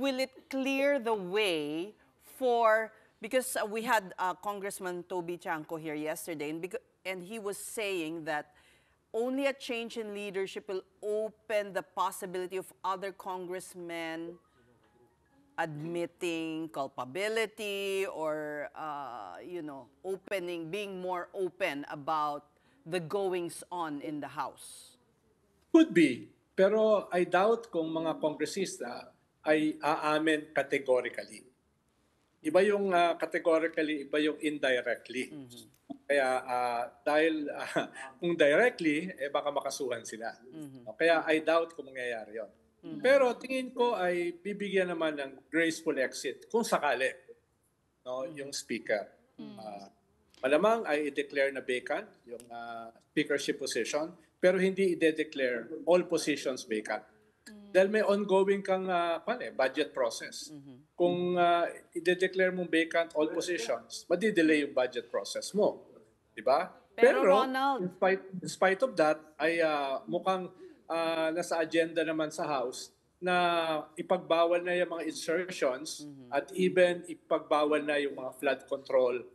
will it clear the way for, because we had Congressman Toby Chanco here yesterday, and he was saying that only a change in leadership will open the possibility of other congressmen admitting culpability or, being more open about the goings-on in the House. Could be. Pero I doubt kung mga kongresista ay aamin categorically. Iba yung categorically, iba yung indirectly. Kaya dahil kung directly, baka makasuhan sila. Kaya I doubt kung mangyayari yun. Pero tingin ko ay bibigyan naman ng graceful exit kung sakali, no, yung speaker. Malamang ay i-declare na vacant yung speakership position, pero hindi i-declare all positions vacant. Dahil may ongoing kang budget process. Kung i-declare mong vacant all positions, madi-delay yung budget process mo. Diba? Pero Ronald, in spite of that, ay mukhang nasa agenda naman sa House na ipagbawal na yung mga insertions at even ipagbawal na yung mga flood control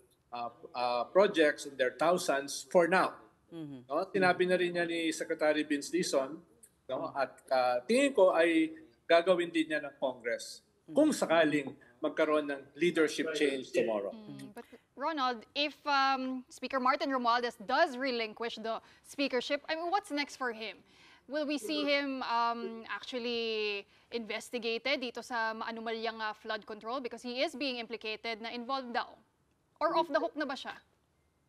projects in their thousands for now. No? Tinabi na rin niya ni Secretary Vince Dizon, no? At tingin ko ay gagawin din niya ng Congress kung sakaling magkaroon ng leadership change tomorrow. But Ronald, if Speaker Martin Romualdez does relinquish the speakership, I mean, what's next for him? Will we see him actually investigated dito sa maanumalyang flood control because he is being implicated na involved daw? Or off the hook na ba siya?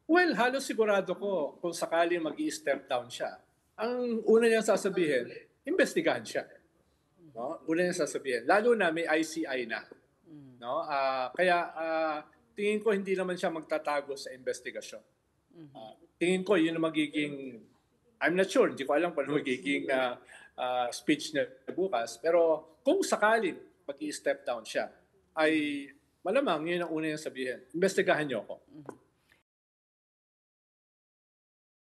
Well, halos sigurado ko kung sakaling mag-i-step down siya. Ang una niyang sasabihin, investigahan siya. No? Una niyang sasabihin. Lalo na may ICI na. No? Kaya tingin ko hindi naman siya magtatago sa investigasyon. Tingin ko yun ang magiging, I'm not sure, hindi ko alam kung ano magiging speech niya bukas. Pero kung sakaling mag-i-step down siya, ay malamang yun ang una niyang sabihin. Investigahan niyo ako.